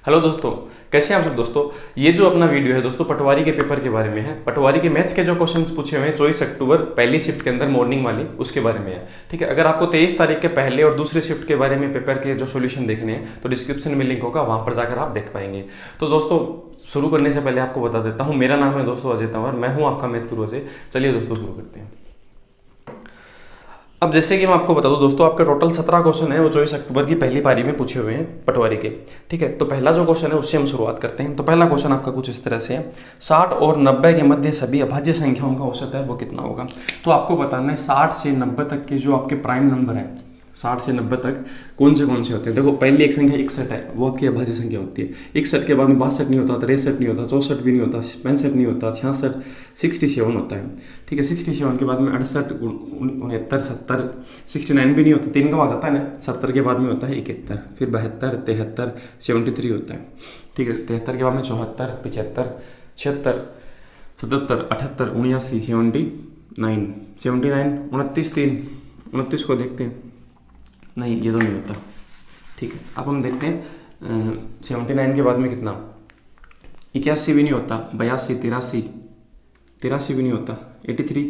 Hello दोस्तों, कैसे हैं आप सब दोस्तों। ये जो अपना वीडियो है दोस्तों पटवारी के पेपर के बारे में है। पटवारी के मैथ के जो क्वेश्चंस पूछे हुए हैं 24 अक्टूबर पहली शिफ्ट के अंदर मॉर्निंग वाली, उसके बारे में है। ठीक है, अगर आपको 23 तारीख के पहले और दूसरे शिफ्ट के बारे में पेपर के जो सोल्यूशन देखने हैं तो डिस्क्रिप्शन में लिंक होगा, वहां पर जाकर आप देख पाएंगे। तो दोस्तों शुरू करने से पहले आपको बता देता हूँ, मेरा नाम है दोस्तों अजय तंवर, मैं हूँ आपका मैथ गुरु अजय। चलिए दोस्तों शुरू करते हैं। अब जैसे कि मैं आपको बता दूं दोस्तों, आपका टोटल 17 क्वेश्चन है वो 24 अक्टूबर की पहली पारी में पूछे हुए हैं पटवारी के। ठीक है, तो पहला जो क्वेश्चन है उससे हम शुरुआत करते हैं। तो पहला क्वेश्चन आपका कुछ इस तरह से है, 60 और 90 के मध्य सभी अभाज्य संख्याओं का औसत है वो कितना होगा। तो आपको बताना है 60 से 90 तक के जो आपके प्राइम नंबर है, 60 से 90 तक कौन से होते हैं। देखो पहली एक संख्या 61 है, वो आपकी अभाज्य संख्या होती है। 61 के बाद में 62 नहीं होता, 63 नहीं होता, 64 भी नहीं होता, 65 नहीं होता, 66, 67 होता है। ठीक है, 67 के बाद में 68, 69, 70, 69 भी नहीं होता, 3 का आ जाता है ना। 70 के बाद में होता है 71, फिर 72, 73, 73 होता है। ठीक है, 73 के बाद में 74, 75, 76, 77, 78, 79, 79, 79, 29, 3, 29 को देखते हैं, नहीं ये तो नहीं होता। ठीक है, अब हम देखते हैं 79 के बाद में कितना, 81 भी नहीं होता, 82, 83, 83 भी नहीं होता, 83,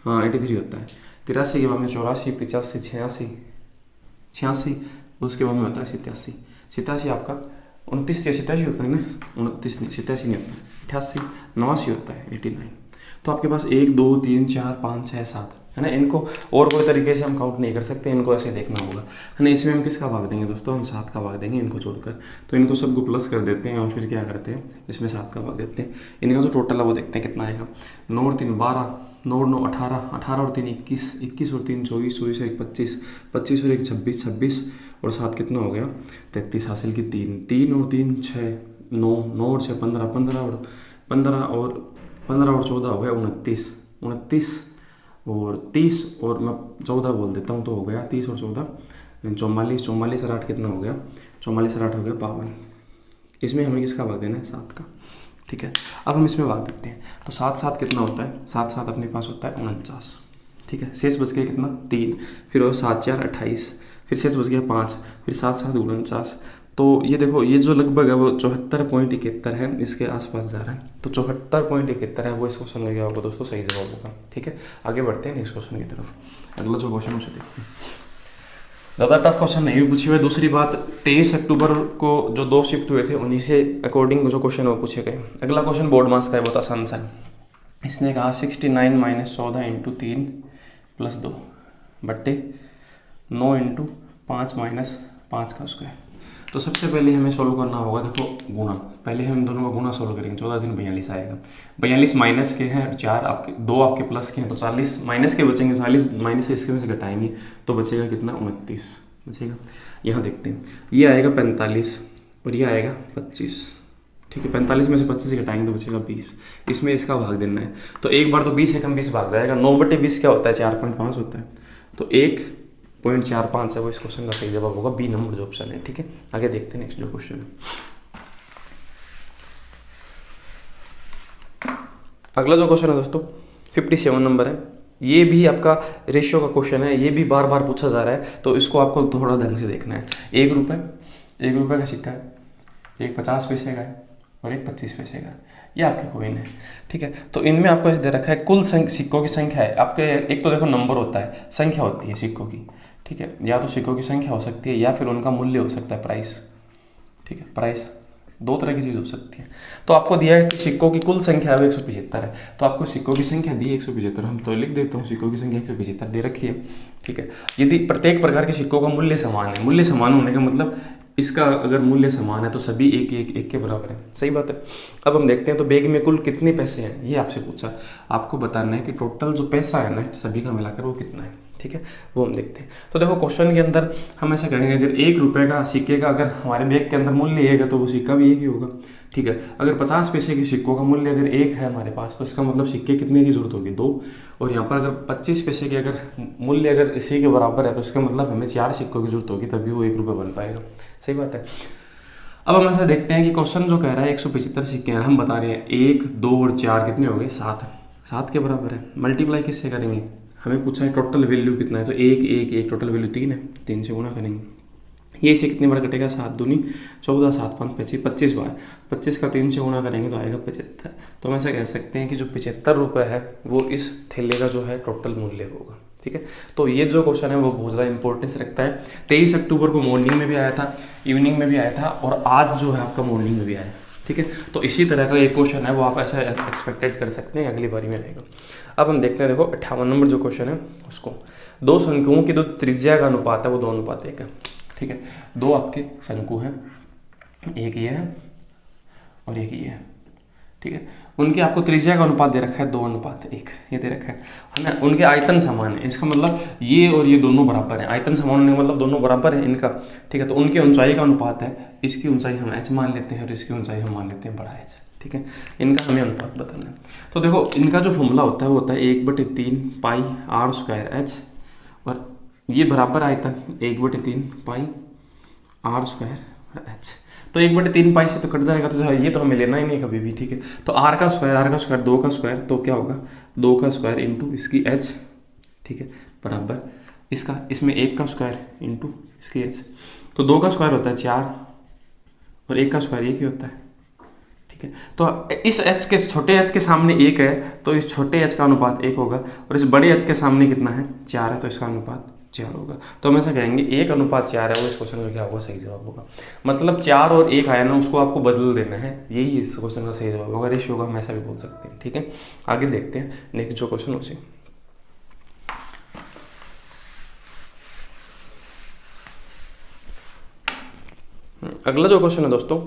हाँ 83 होता है। 83 के बाद में 84, 85, 86, 86, उसके बाद में होता है 87, 87 आपका 29 या 87 होता है ना, 29 नहीं 87 नहीं होता, 88, 89 होता है, 89। तो आपके पास 1 2 3 4 5 6 7 है ना। इनको और कोई तरीके से हम काउंट नहीं कर सकते, इनको ऐसे देखना होगा है ना। इसमें हम किसका भाग देंगे दोस्तों, हम 7 का भाग देंगे इनको छोड़कर। तो इनको सबको प्लस कर देते हैं और फिर क्या करते हैं, इसमें 7 का भाग देते हैं। इनका जो टोटल है वो देखते हैं कितना आएगा। 9 और 3 12, 9 और 9 18, 18 और 3 21, 21 और 3 24, 24 और 1 25, 25 और 1 26, 26 और 7 कितना हो गया 33, हासिल की 3, 3 और 3 6, 9, 9 और 6 15, 15 और 15 और 15 और 14 हो गया 29, 29 और 30 और मैं 14 बोल देता हूँ तो हो गया 30 और 14 44, 44 और 8 कितना हो गया, 44 और 8 हो गया 52। इसमें हमें किसका भाग देना है, 7 का। ठीक है, अब हम इसमें भाग देते हैं। तो 7 7 कितना होता है, 7 7 अपने पास होता है 49। ठीक है, शेष बच गया कितना 3, फिर वो 7 4 28, फिर शेष बच गया 5, फिर 7 7 49। तो ये देखो ये जो लगभग है वो 74.71 है, इसके आसपास जा रहा है। तो 74.71 है वो इस क्वेश्चन का क्या होगा दोस्तों, सही जवाब होगा। ठीक है, आगे बढ़ते हैं नेक्स्ट क्वेश्चन की तरफ। अगला जो क्वेश्चन उसे देखते हैं, ज़्यादा टफ क्वेश्चन नहीं भी पूछे हुए। दूसरी बात 23 अक्टूबर को जो 2 शिफ्ट हुए थे उन्हीं से अकॉर्डिंग जो क्वेश्चन वो पूछे गए। अगला क्वेश्चन बोर्ड मार्क्स का है, बहुत आसान सा है। इसने कहा 69 - 14 × 3 + 2 बट्टे 9 × 5 - 5 का स्क्वायर। तो सबसे पहले हमें सोल्व करना होगा, देखो गुणा, पहले हम दोनों का गुणा सोल्व करेंगे। 14 दिन 42 आएगा, 42 माइनस के हैं 4 आपके, 2 आपके प्लस के हैं, तो 40 माइनस के बचेंगे, 40 माइनस से इसके में से घटाएंगे तो बचेगा कितना 29 बचेगा। यहाँ देखते हैं, ये आएगा 45 और ये आएगा 25। ठीक है, 45 में से 25 घटाएंगे तो बचेगा 20। इसमें इसका भाग देना है, तो एक बार तो 20 एकम 20 भाग जाएगा। 9/20 क्या होता है, 4.5 होता है, तो 1.45 है वो इस क्वेश्चन का सही जवाब होगा, बी नंबर जो ऑप्शन है। ठीक है, आगे देखते हैं नेक्स्ट जो क्वेश्चन है। अगला जो क्वेश्चन है दोस्तों 57 नंबर है। ये भी आपका रेशियो का क्वेश्चन है, ये भी बार बार पूछा जा रहा है, तो इसको आपको थोड़ा ढंग से देखना है। 1 रुपये का सिक्का है, एक 50 पैसे का है और एक 25 पैसे का है, ये आपके कॉइन है। ठीक है, तो इनमें आपको ऐसे दे रखा है कुल सिक्कों की संख्या है आपके। एक तो देखो नंबर होता है, संख्या होती है सिक्कों की। ठीक है, या तो सिक्कों की संख्या हो सकती है या फिर उनका मूल्य हो सकता है, प्राइस। ठीक है, प्राइस, 2 तरह की चीज़ हो सकती है। तो आपको दिया है कि सिक्कों की कुल संख्या है वो 175 है, तो आपको सिक्कों की संख्या दी 175, हम तो लिख देता हूँ सिक्कों की संख्या 175 दे रखी है। ठीक है, यदि प्रत्येक प्रकार के सिक्कों का मूल्य समान है, मूल्य समान होने का मतलब इसका अगर मूल्य समान है तो सभी एक एक एक के बराबर है, सही बात है। अब हम देखते हैं, तो बैग में कुल कितने पैसे हैं ये आपसे पूछा, आपको बताना है कि टोटल जो पैसा है ना सभी का मिलाकर वो कितना है। ठीक है, वो हम देखते हैं। तो देखो क्वेश्चन के अंदर हम ऐसा कहेंगे, अगर 1 रुपये का सिक्के का अगर हमारे बैग के अंदर मूल्य 1 है तो वो सिक्का भी 1 ही होगा। ठीक है, अगर 50 पैसे के सिक्कों का मूल्य अगर 1 है हमारे पास, तो इसका मतलब सिक्के कितने की जरूरत होगी, 2। और यहाँ पर अगर 25 पैसे के अगर मूल्य अगर इसी के बराबर है तो इसका मतलब हमें 4 सिक्कों की जरूरत होगी, तभी वो 1 रुपये बन पाएगा, सही बात है। अब हम ऐसा देखते हैं कि क्वेश्चन जो कह रहा है 175 सिक्के हैं, हम बता रहे हैं 1 2 और 4 कितने हो गए, 7, 7 के बराबर है। मल्टीप्लाई किससे करेंगे, हमें पूछा है टोटल वैल्यू कितना है, तो 1 1 1 टोटल वैल्यू 3 है, 3 से गुणा करेंगे ये इसे कितनी बार कटेगा, 7 दूनी 14, 7 5 25, 25 बार। 25 का 3 से गुणा करेंगे तो आएगा 75। तो हम ऐसा कह सकते हैं कि जो 75 रुपये है वो इस थैले का जो है टोटल मूल्य होगा। ठीक है, तो ये जो क्वेश्चन है वो बहुत ज़्यादा इंपॉर्टेंस रखता है। 23 अक्टूबर को मॉर्निंग में भी आया था, इवनिंग में भी आया था, और आज जो है आपका मॉर्निंग में भी आया है। ठीक है, तो इसी तरह का एक क्वेश्चन है वो आप ऐसा एक्सपेक्टेड कर सकते हैं अगली बारी में आएगा। अब हम देखते हैं, देखो 58 नंबर जो क्वेश्चन है उसको, दो शंकुओं की जो त्रिज्या का अनुपात है वो 2:1 है। ठीक है, दो आपके शंकु हैं, एक ये है और एक ये है। ठीक है, उनके आपको त्रिज्या का अनुपात दे रखा है 2:1, ये दे रखा है ना। उनके आयतन समान है, इसका मतलब ये और ये दोनों बराबर हैं। आयतन समान होने का मतलब दोनों बराबर है इनका। ठीक है, तो उनकी ऊंचाई का अनुपात है, इसकी ऊंचाई हम h मान लेते हैं और इसकी ऊंचाई हम मान लेते हैं बड़ा h। ठीक है, इनका हमें अनुपात बताना है। तो देखो इनका जो फॉर्मूला होता है वो होता है 1/3 पाई r²h, और ये बराबर आयतन 1/3 पाई r²h। तो 1/3 पाई से तो कट जाएगा, तो ये तो हमें लेना ही नहीं कभी भी। ठीक है, तो r का स्क्वायर 2 का स्क्वायर, तो क्या होगा 2 का स्क्वायर इंटू इसकी h। ठीक है, बराबर इसका, इसमें 1 का स्क्वायर इंटू इसकी h। तो 2 का स्क्वायर होता है 4 और 1 का स्क्वायर 1 ही होता है। ठीक है, तो इस h के छोटे h के सामने 1 है, तो इस छोटे h का अनुपात 1 होगा, और इस बड़े h के सामने कितना है 4 है, तो इसका अनुपात 4 होगा। तो हम ऐसा कहेंगे 1:4 है वो इस क्वेश्चन का क्या होगा, सही जवाब होगा। मतलब 4 और 1 आया ना, उसको आपको बदल देना है, यही इस क्वेश्चन का सही जवाब होगा। रेशियो का हम ऐसा भी बोल सकते हैं। ठीक है, आगे देखते हैं नेक्स्ट जो क्वेश्चन उसे, अगला जो क्वेश्चन है दोस्तों,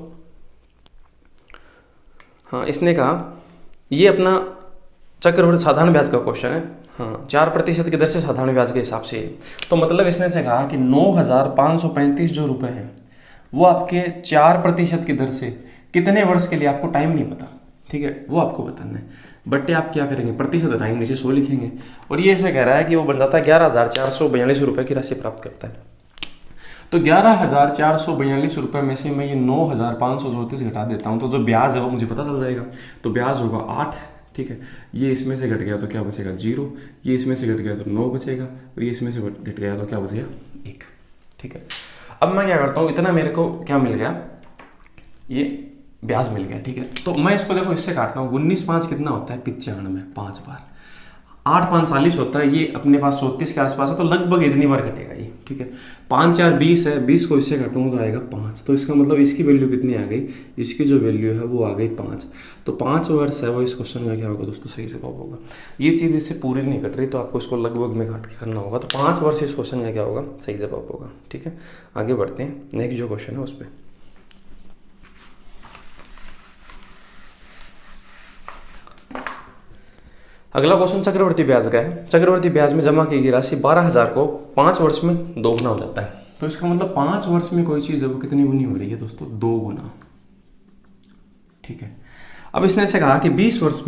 हाँ इसने कहा ये अपना चक्रवृद्धि साधारण ब्याज का क्वेश्चन है। हाँ 4% की दर से साधारण ब्याज के हिसाब से। तो मतलब इसने से कहा कि 9,535 जो रुपए हैं वो आपके 4% की दर से कितने वर्ष के लिए, आपको टाइम नहीं पता। ठीक है, वो आपको बताना है। बट्टे आप क्या करेंगे, प्रतिशत हटाएंगे, नीचे 100 लिखेंगे, और ये ऐसा कह रहा है कि वो बन जाता है 11,442 रुपये की राशि प्राप्त करता है। तो 11,442 रुपये में से मैं ये 9,534 घटा देता हूँ, तो जो ब्याज है वो मुझे पता चल जाएगा। तो ब्याज होगा 8। ठीक है, ये इसमें से घट गया तो क्या बचेगा 0, ये इसमें से घट गया तो 9 बचेगा, और ये इसमें से घट गया तो क्या बचेगा 1। ठीक है, अब मैं क्या करता हूँ, इतना मेरे को क्या मिल गया, ये ब्याज मिल गया। ठीक है, तो मैं इसको देखो इससे काटता हूँ, 19×5 कितना होता है 95, 5 बार, 8×5 40 होता है, ये अपने पास 34 के आसपास है, तो लगभग इतनी बार कटेगा ये। ठीक है, 5×4 20 है, 20 को इससे काटूंगा तो आएगा 5। तो इसका मतलब इसकी वैल्यू कितनी आ गई, इसकी जो वैल्यू है वो आ गई 5। तो 5 वर्ष है वो इस क्वेश्चन का क्या होगा दोस्तों, सही जवाब होगा। ये चीज़ इससे पूरी नहीं कट रही, तो आपको इसको लगभग में काट के करना होगा। तो 5 वर्ष इस क्वेश्चन का क्या होगा, सही जवाब होगा। ठीक है, आगे बढ़ते हैं, नेक्स्ट जो क्वेश्चन है उस पर। अगला क्वेश्चन चक्रवर्ती ब्याज का है। चक्रवर्ती ब्याज में जमा की गई राशि 12,000 को 5 वर्ष में 2 गुना हो जाता है। तो इसका मतलब 5 वर्ष में कोई चीज़ है वो कितनी गुनी हो रही है दोस्तों, 2 गुना। ठीक है, अब इसने से कहा कि 20 वर्ष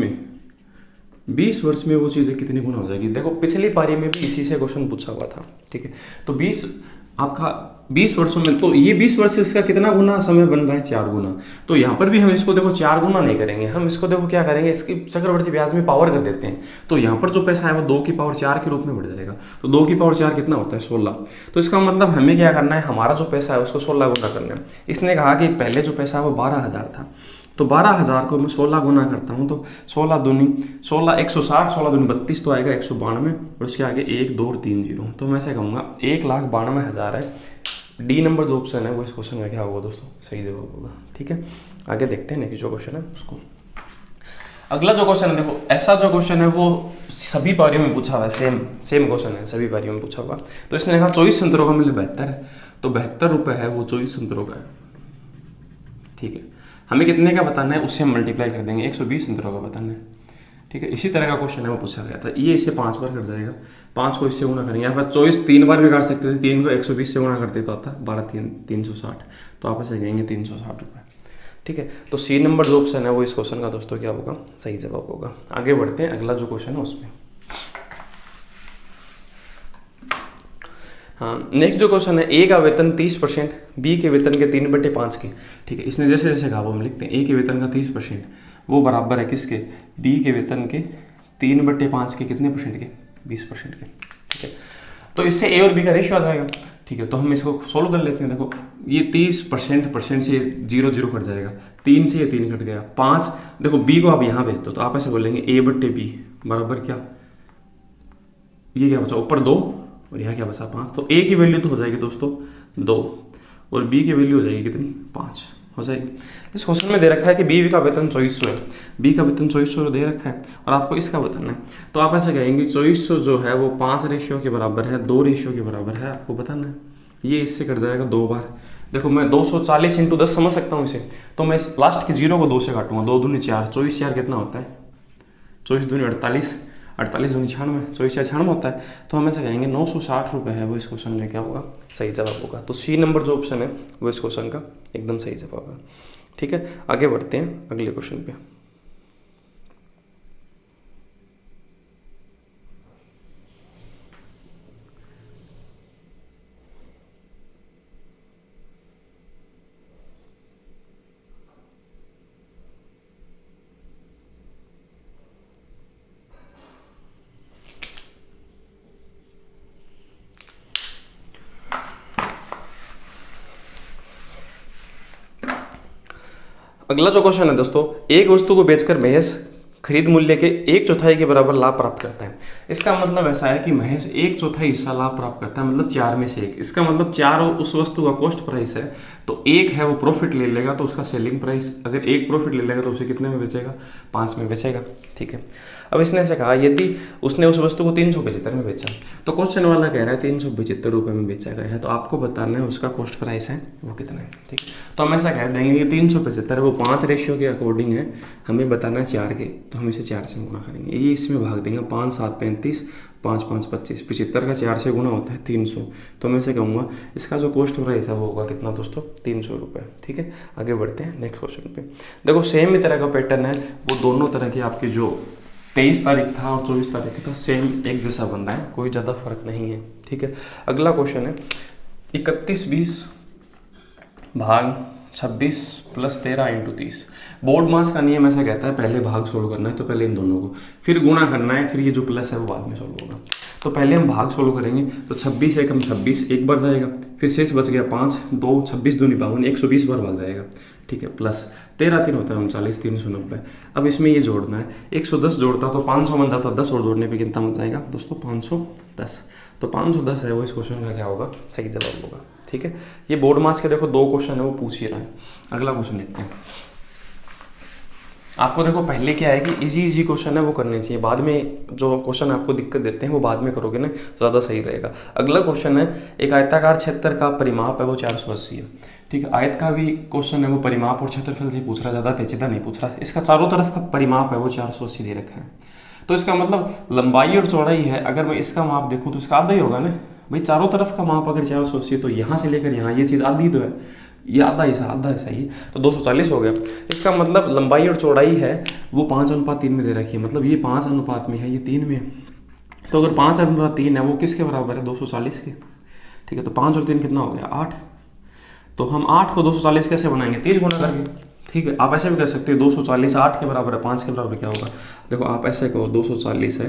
में वो चीज़ें कितनी गुना हो जाएगी। देखो पिछली पारी में भी इसी से क्वेश्चन पूछा हुआ था। ठीक है, तो 20 वर्षों में, तो ये 20 वर्ष इसका कितना गुना समय बन रहा है, 4 गुना। तो यहाँ पर भी हम इसको देखो 4 गुना नहीं करेंगे, हम इसको देखो क्या करेंगे, इसकी चक्रवर्ती ब्याज में पावर कर देते हैं। तो यहाँ पर जो पैसा है वो 2 की पावर 4 के रूप में बढ़ जाएगा। तो 2 की पावर 4 कितना होता है 16। तो इसका मतलब हमें क्या करना है, हमारा जो पैसा है उसको 16 गुना करना है। इसने कहा कि पहले जो पैसा है वो 12,000 था, तो 12,000 को मैं 16 गुना करता हूँ, तो 16 दूनी 16 160, 16 दूनी 32, तो आएगा 192, और उसके आगे 1 2 3 0। तो मैं ऐसे कहूँगा 1,92,000 है। डी नंबर जो ऑप्शन है वो इस क्वेश्चन का क्या होगा दोस्तों, सही जवाब होगा। ठीक है, आगे देखते हैं नेक्स्ट जो क्वेश्चन है उसको। अगला जो क्वेश्चन है, देखो ऐसा जो क्वेश्चन है वो सभी पारियों में पूछा हुआ है, सेम क्वेश्चन है, सभी पारियों में पूछा हुआ। तो इसने कहा 24 संतरों का मूल्य 72 है, तो 72 रुपये है वो 24 संतरों का है। ठीक है, हमें कितने का बताना है, उससे हम मल्टीप्लाई कर देंगे, 120 संतरों का बताना है। ठीक है, इसी तरह का क्वेश्चन है वो पूछा गया था। ये इससे 5 बार कट जाएगा, 5 को इससे गुना करेंगे, यहाँ पर 24 3 बार भी काट सकते थे, 3 को 120 से गुना करते तो आता 12 3 360, तो आप ऐसे कहेंगे 360 रुपये। ठीक है, तो सी नंबर जो ऑप्शन है वो इस क्वेश्चन का दोस्तों क्या होगा, सही जवाब होगा। आगे बढ़ते हैं, अगला जो क्वेश्चन है उसमें। हाँ, नेक्स्ट जो क्वेश्चन है, ए का वेतन 30%, बी के वेतन के 3/5 के। ठीक है, इसने जैसे जैसे कहा वो हम लिखते हैं, ए के वेतन का 30% वो बराबर है किसके, बी के वेतन के 3/5 के, कितने परसेंट के, 20% के। ठीक है, तो इससे ए और बी का रेशियो आ जाएगा। ठीक है, तो हम इसको सोल्व कर लेते हैं। देखो ये 30% से 0 कट जाएगा, 3 से ये 3 कट गया, 5। देखो बी को आप यहाँ भेज दो तो आप ऐसे बोलेंगे a/b बराबर क्या, ये क्या बचा ऊपर 2 और यहाँ क्या बचा 5। तो a की वैल्यू तो हो जाएगी दोस्तों 2 और b की वैल्यू हो जाएगी कितनी 5 हो जाएगी। इस क्वेश्चन में दे रखा है कि बी का वेतन 2400 है, बी का वेतन 2400 दे रखा है और आपको इसका बताना है। तो आप ऐसे कहेंगे 2400 जो है वो 5 रेशियो के बराबर है, 2 रेशियो के बराबर है, आपको बताना है। ये इससे कट जाएगा 2 बार। देखो मैं 240 × 10 समझ सकता हूँ इसे, तो मैं लास्ट के 0 को 2 से काटूंगा, 2 दूनी 4, 24 4 कितना होता है, 24 दूनी 48, 48 दूनी 96, 24 4 96 होता है। तो हम ऐसे कहेंगे 960 रुपये है वो इस क्वेश्चन में क्या होगा, सही जवाब होगा। तो सी नंबर जो ऑप्शन है वो इस क्वेश्चन का एकदम सही जवाब है। ठीक है, आगे बढ़ते हैं अगले क्वेश्चन पे। अगला जो क्वेश्चन है दोस्तों, एक वस्तु को बेचकर महेश खरीद मूल्य के 1/4 के बराबर लाभ प्राप्त करता है। इसका मतलब ऐसा है कि महेश 1/4 हिस्सा लाभ प्राप्त करता है, मतलब 4 में से 1। इसका मतलब 4 उस वस्तु का कॉस्ट प्राइस है, तो 1 है वो प्रॉफिट ले लेगा, तो उसका सेलिंग प्राइस, अगर 1 प्रॉफिट ले लेगा तो उसे कितने में बेचेगा, 5 में बेचेगा। ठीक है, अब इसने से कहा यदि उसने उस वस्तु को 375 में बेचा, तो क्वेश्चन वाला कह रहा है 375 रुपये में बेचा गया है, तो आपको बताना है उसका कॉस्ट प्राइस है वो कितना है। ठीक है, तो हम ऐसा कह देंगे कि 375 वो 5 रेशियो के अकॉर्डिंग है, हमें बताना है 4 के, तो हम इसे 4 से गुना करेंगे, ये इसमें भाग देंगे, 5 7 35, 5 5 25, 75 का 4 से गुना होता है 300। तो मैं ऐसे कहूँगा इसका जो कॉस्ट प्राइस है वो होगा कितना दोस्तों, 300 रुपये। ठीक है, आगे बढ़ते हैं नेक्स्ट क्वेश्चन पे। देखो सेम ही तरह का पैटर्न है, वो दोनों तरह के आपके जो 23 तारीख था और 24 तारीख था सेम एक जैसा बन रहा है, कोई ज़्यादा फर्क नहीं है। ठीक है, अगला क्वेश्चन है 31/20 भाग 26 + 13 × 30। बोर्ड मास का नियम ऐसा कहता है पहले भाग सोल्व करना है, तो पहले इन दोनों को, फिर गुणा करना है, फिर ये जो प्लस है वो बाद में सोल्व होगा। तो पहले हम भाग सोल्व करेंगे, तो 26 एकम 26 एक बार जाएगा, फिर शेष बच गया 5, 2 26 दूनी 52, 120 बार भाग जाएगा। ठीक है, प्लस 13 3 होता है 39, 390। अब इसमें ये जोड़ना है, 110 जोड़ता तो 500 बन जाता, 10 और जोड़ने पे कितना बन जाएगा दोस्तों, 510। तो 510 है वो इस क्वेश्चन का क्या होगा, सही जवाब होगा। ठीक है, ये बोर्ड मास के देखो 2 क्वेश्चन है वो पूछ ही रहा है। अगला क्वेश्चन देखते हैं। आपको देखो पहले क्या है कि इजी क्वेश्चन है वो करने चाहिए, बाद में जो क्वेश्चन आपको दिक्कत देते हैं वो बाद में करोगे ना, ज़्यादा सही रहेगा। अगला क्वेश्चन है, एक आयताकार क्षेत्र का परिमाप है वो 480 है। ठीक है, आयत का भी क्वेश्चन है वो परिमाप और क्षेत्रफल से पूछ रहा, ज़्यादा पेचीदा नहीं पूछ रहा। इसका चारों तरफ का परिमाप है वो 480 दे रखा है, तो इसका मतलब लंबाई और चौड़ाई है, अगर मैं इसका माप देखूँ तो इसका आधा ही होगा ना भाई, चारों तरफ का माप अगर 480 तो यहाँ से लेकर यहाँ ये चीज़ आधी तो है, ये आधा ऐसा ही, तो 240 हो गया। इसका मतलब लंबाई और चौड़ाई है वो 5:3 में दे रखी है, मतलब ये 5 अनुपात में है, ये 3 में है। तो अगर 5:3 है वो किसके बराबर है, 240 के। ठीक है, तो 5 और 3 कितना हो गया, 8। तो हम 8 को 240 कैसे बनाएंगे, 30 गुना करके। ठीक है, आप ऐसे भी कर सकते हो, 240 8 के बराबर है, 5 के बराबर क्या होगा। देखो आप ऐसे कहो 240 है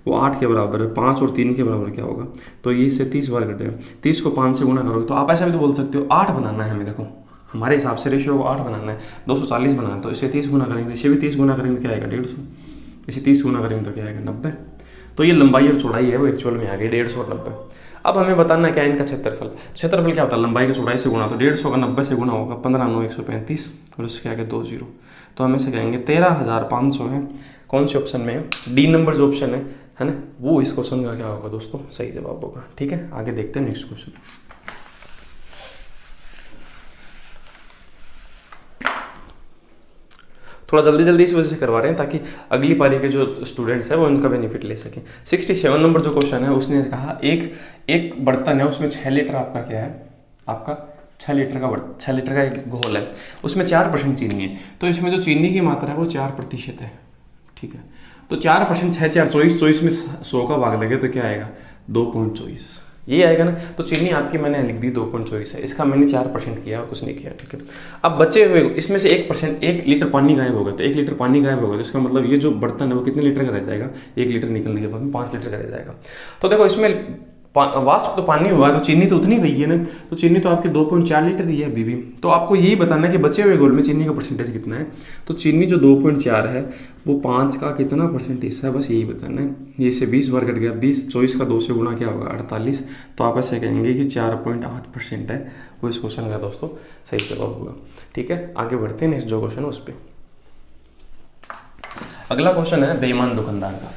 वो 8 के बराबर है, 5 और 3 के बराबर क्या होगा, तो ये इससे 30 बार कटेगा, 30 को 5 से गुना करोगे। तो आप ऐसा भी तो बोल सकते हो 8 बनाना है हमें, देखो हमारे हिसाब से रेशियो को 8 बनाना है, 240 बनाना है, तो इसे 30 गुना करेंगे, इसे भी 30 गुना करेंगे तो क्या आएगा 150, इसे 30 गुना करेंगे तो क्या आएगा 90। तो ये लंबाई और चौड़ाई है वो एक्चुअल में आ गई 150 और 90। अब हमें बताना है क्या इनका क्षेत्रफल। क्षेत्रफल क्या होता है, लंबाई की चौड़ाई से गुणा, तो 150 का 90 से गुणा होगा 15 9 135 और उसके आगे 2 0। तो हम ऐसे कहेंगे 13,500 है, कौन से ऑप्शन में है, डी नंबर जो ऑप्शन है ना, वो इस क्वेश्चन का क्या होगा दोस्तों, सही जवाब होगा। ठीक है, आगे देखते हैं नेक्स्ट क्वेश्चन। थोड़ा जल्दी जल्दी इस वजह से करवा रहे हैं ताकि अगली पारी के जो स्टूडेंट्स हैं वो इनका बेनिफिट ले सकें। 67 नंबर जो क्वेश्चन है उसने कहा एक बर्तन है, उसमें 6 लीटर आपका क्या है, आपका 6 लीटर का एक घोल है, उसमें 4% चीनी है, तो इसमें जो चीनी की मात्रा है वो 4% है। ठीक है, तो 4%, 6 4 24, 24 में 100 का भाग लगे तो क्या आएगा 2.24, ये आएगा ना। तो चीनी आपकी मैंने लिख दी 2.24 है, इसका मैंने 4% किया और कुछ नहीं किया। ठीक है, अब बचे हुए इसमें से 1%, 1 लीटर पानी गायब होगा, तो 1 लीटर पानी गायब होगा तो इसका मतलब ये जो बर्तन है वो कितने लीटर का रह जाएगा, 1 लीटर निकलने के बाद में 5 लीटर का रह जाएगा। तो देखो इसमें वाष्प तो पानी हुआ है, तो चीनी तो उतनी रही है ना, तो चीनी तो आपकी 2.4 लीटर ही है अभी भी। तो आपको यही बताना है कि बचे हुए घोल में चीनी का परसेंटेज कितना है। तो चीनी जो 2.4 है वो 5 का कितना परसेंट हिस्सा है, बस यही बताना है। ये से 20 बार कट गया, 20 24 का 2 से गुणा क्या होगा 48। तो आप ऐसे कहेंगे कि 4.8% है वो इस क्वेश्चन का दोस्तों सही जवाब होगा। ठीक है, आगे बढ़ते हैं नेक्स्ट जो क्वेश्चन है उस पर। अगला क्वेश्चन है बेईमान दुकानदार का।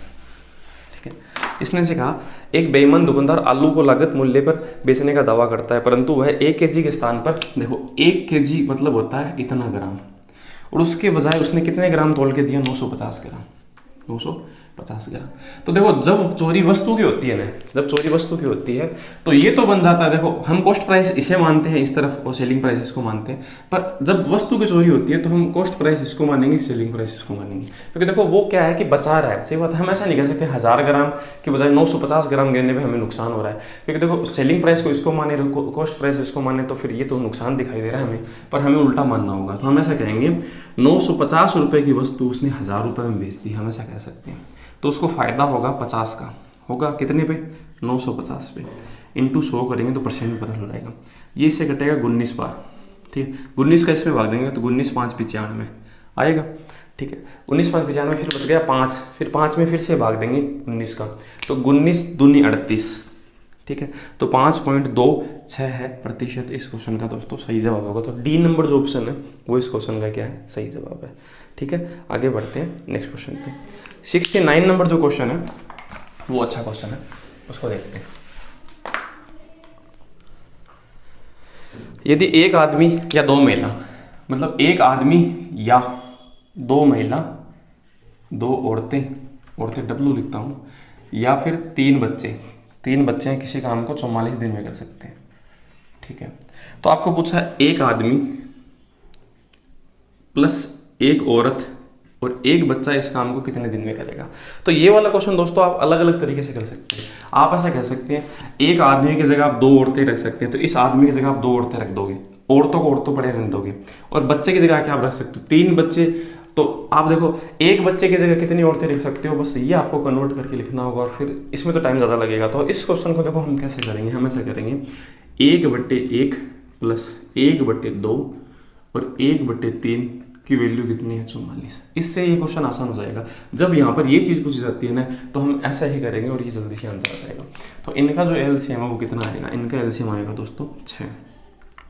ठीक है, इसने से कहा एक बेईमान दुकानदार आलू को लागत मूल्य पर बेचने का दावा करता है, परंतु वह 1 kg के स्थान पर, देखो 1 kg मतलब होता है इतना ग्राम, और उसके बजाय उसने कितने ग्राम तोल के दिया 950 ग्राम, 950 ग्राम। तो देखो जब चोरी वस्तु की होती है ना, जब चोरी वस्तु की होती है तो ये तो बन जाता है, देखो हम कॉस्ट प्राइस इसे मानते हैं इस तरफ और सेलिंग प्राइस इसको मानते हैं, पर जब वस्तु की चोरी होती है तो हम कॉस्ट प्राइस इसको मानेंगे, सेलिंग प्राइस इसको मानेंगे, क्योंकि देखो वो क्या है कि बचा रहा है। सही बात है, हम ऐसा नहीं कह सकते 1000 ग्राम के बजाय 950 ग्राम गिरने पर हमें नुकसान हो रहा है, क्योंकि देखो सेलिंग प्राइस को इसको माने, कॉस्ट प्राइस इसको माने, तो फिर ये तो नुकसान दिखाई दे रहा है हमें, पर हमें उल्टा मानना होगा। तो हम ऐसा कहेंगे 950 रुपये की वस्तु उसने 1000 रुपये में बेच दी, हम ऐसा कह सकते हैं। तो उसको फ़ायदा होगा 50 का, होगा कितने पे 950 पे, इंटू 100 करेंगे तो परसेंट बदल हो जाएगा। ये इससे कटेगा 19 बार। ठीक है, 19 का इसमें भाग देंगे तो 19 5 95 आएगा। ठीक है, 19 5 95, फिर बच गया 5, फिर 5 में फिर से भाग देंगे 19 का, तो 19 दूनी 38। ठीक है, तो 5.26 है प्रतिशत इस क्वेश्चन का दोस्तों सही जवाब होगा। तो डी नंबर जो ऑप्शन है वो इस क्वेश्चन का क्या है, सही जवाब है। ठीक है, आगे बढ़ते हैं नेक्स्ट क्वेश्चन पे। 69 नंबर जो क्वेश्चन है वो अच्छा क्वेश्चन है, उसको देखते हैं। यदि एक आदमी या 2 महिला, मतलब एक आदमी या 2 महिला, 2 औरतें W लिखता हूँ, या फिर 3 बच्चे हैं, किसी काम को 44 दिन में कर सकते हैं। ठीक है, तो आपको पूछा है एक आदमी प्लस एक औरत और एक बच्चा इस काम को कितने दिन में करेगा। तो ये वाला क्वेश्चन दोस्तों आप अलग अलग तरीके से कर सकते हैं। आप ऐसा कह सकते हैं एक आदमी की जगह आप 2 औरतें रख सकते हैं, तो इस आदमी की जगह आप 2 औरतें रख दोगे, औरतों को औरतों पड़े रहने दोगे, और बच्चे की जगह क्या आप रख सकते हो 3 बच्चे। तो आप देखो एक बच्चे की जगह कितनी औरतें लिख सकते हो, बस ये आपको कन्वर्ट करके लिखना होगा, और फिर इसमें तो टाइम ज़्यादा लगेगा। तो इस क्वेश्चन को देखो हम कैसे करेंगे, हम ऐसा करेंगे 1/1 प्लस 1/2 और 1/3 की वैल्यू कितनी है 44। इससे ये क्वेश्चन आसान हो जाएगा। जब यहाँ पर ये चीज़ पूछी जाती है ना तो हम ऐसा ही करेंगे और ये जल्दी से आंसर आ जाएगा। तो इनका जो एलसीएम है वो कितना आएगा, इनका एलसीएम आएगा दोस्तों 6।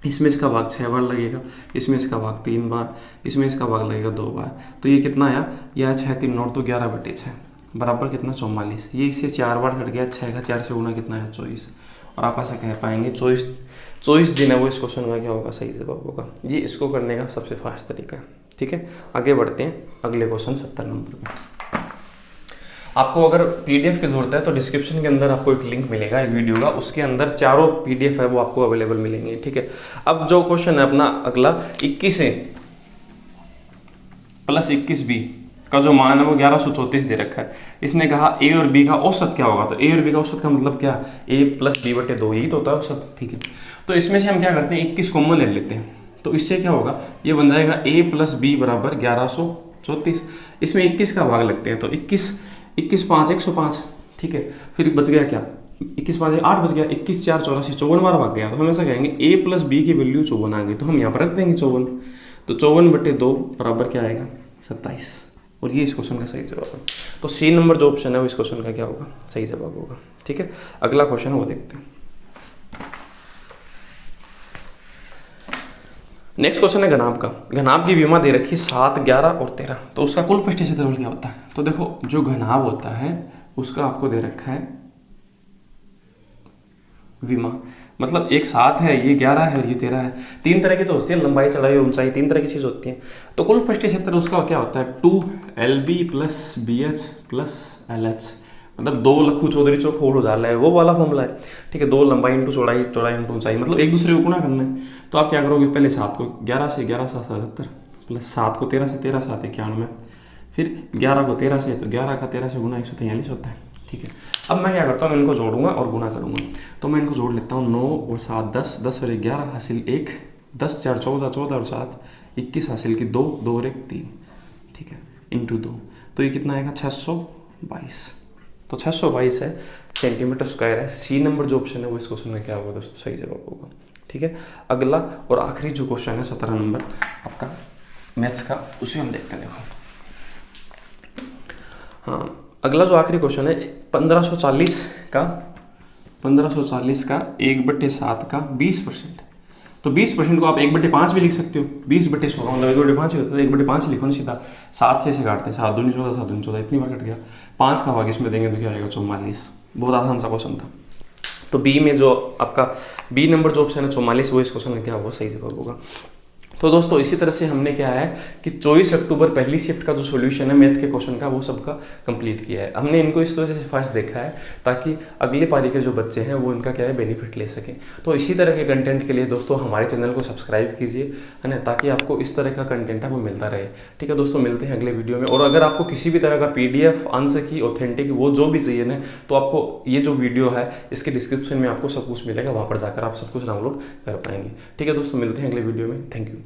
इसमें इसका भाग 6 बार लगेगा, इसमें इसका भाग 3 बार, इसमें इसका भाग लगेगा 2 बार। तो ये कितना आया, यह 6 3 9 तो 11/6 बराबर कितना 44। ये इससे 4 बार कट गया, 6 का 4 से गुना कितना है 24। और आप ऐसा कह पाएंगे 24 दिन है वो इस क्वेश्चन का क्या होगा, सही जवाब होगा। ये इसको करने का सबसे फास्ट तरीका है। ठीक है, आगे बढ़ते हैं अगले क्वेश्चन 70 नंबर पे। आपको अगर पीडीएफ की जरूरत है तो डिस्क्रिप्शन के अंदर आपको एक लिंक मिलेगा एक वीडियो का, उसके अंदर चारों पीडीएफ है वो आपको अवेलेबल मिलेंगे। ठीक है, अब जो क्वेश्चन है अपना अगला 21A प्लस 21B का जो मान है वो 1134 दे रखा है। इसने कहा ए और बी का औसत क्या होगा। तो ए और बी का औसत का मतलब क्या, a प्लस b/2 यही तो होता है औसत। ठीक है, तो इसमें से हम क्या करते हैं 21 कॉमन ले लेते हैं, तो इससे क्या होगा, ये बन जाएगा a प्लस b बराबर 1134। इसमें 21 का भाग लगते हैं, तो 21 5 105। ठीक है, फिर बच गया क्या 21 5 8 बच गया, 21 4 84 54 बार भाग गया। तो हम ऐसा कहेंगे a प्लस बी की वैल्यू 54 आ गई, तो हम यहाँ पर रख देंगे 54। तो 54/2 बराबर क्या आएगा 27, और ये इस क्वेश्चन का सही जवाब है। तो सी नंबर जो ऑप्शन है वो इस क्वेश्चन का क्या होगा, सही जवाब होगा। ठीक है, अगला क्वेश्चन है वो देखते हैं। नेक्स्ट क्वेश्चन है घनाभ का। घनाभ की विमा दे रखी 7 11 और 13, तो उसका कुल पृष्ठीय क्षेत्रफल क्या होता है। तो देखो जो घनाभ होता है उसका आपको दे रखा है विमा, मतलब एक 7 है, ये 11 है और ये 13 है। 3 तरह की तो होती है, लंबाई चौड़ाई ऊंचाई 3 तरह की चीज होती है। तो कुल पृष्ठीय क्षेत्र उसका क्या होता है 2LB plus BH plus LH, मतलब 2 लखू चौधरी चौक होड़ उजाला है वो वाला फॉर्मूला है। ठीक है, 2 लंबाई इंटू चौड़ाई, चौड़ाई इंटू ऊंचाई, मतलब एक दूसरे को गुणा करना है। तो आप क्या करोगे, पहले 7 को 11 से 11 7 77 प्लस 7 को 13 से 13 7 91, फिर 11 को 13 से, तो 11 का 13 से गुना 143 होता है। ठीक है, अब मैं क्या करता हूँ इनको जोड़ूंगा और गुना करूंगा। तो मैं इनको जोड़ लेता हूँ 9 और 7 10, 10 और 11 हासिल 1, 10 4 14, 14 और 7 21 हासिल की 2, 2 और 1 3। ठीक है, इंटू 2, तो ये कितना आएगा 622। तो तो 622 है सेंटीमीटर स्क्वायर है। सी नंबर जो ऑप्शन है वो इस क्वेश्चन में क्या होगा दोस्तों, सही जवाब होगा। ठीक है, अगला और आखिरी जो क्वेश्चन है 17 नंबर आपका मैथ्स का, उसे हम देखते हैं। देखो हाँ, अगला जो आखिरी क्वेश्चन है 1540 का 1/7 का 20%। तो 20% को आप 1/5 भी लिख सकते हो। 20/16 मतलब 1/5 ही होता है, 1/5 लिखो ना सीधा। 7 से काटते हैं, 7 दूनी 14, 7 दूनी 14, इतनी बार कट गया। 5 का भाग इसमें देंगे तो क्या आएगा, 44। बहुत आसान सा क्वेश्चन था। तो बी में जो आपका बी नंबर जो ऑप्शन है 44, वो इस क्वेश्चन में क्या होगा, सही जवाब होगा। तो दोस्तों इसी तरह से हमने क्या है कि 24 अक्टूबर पहली शिफ्ट का जो सॉल्यूशन है मैथ के क्वेश्चन का वो सबका कंप्लीट किया है हमने। इनको इस वजह से फर्स्ट देखा है ताकि अगले पारी के जो बच्चे हैं वो इनका क्या है बेनिफिट ले सकें। तो इसी तरह के कंटेंट के लिए दोस्तों हमारे चैनल को सब्सक्राइब कीजिए, है ना, ताकि आपको इस तरह का कंटेंट है वो मिलता रहे। ठीक है दोस्तों, मिलते हैं अगले वीडियो में। और अगर आपको किसी भी तरह का PDF आंसर की ऑथेंटिक वो जो भी चाहिए ना, तो आपको ये जो वीडियो है इसके डिस्क्रिप्शन में आपको सब कुछ मिलेगा, वहाँ पर जाकर आप सब कुछ डाउनलोड कर पाएंगे। ठीक है दोस्तों, मिलते हैं अगले वीडियो में। Thank you.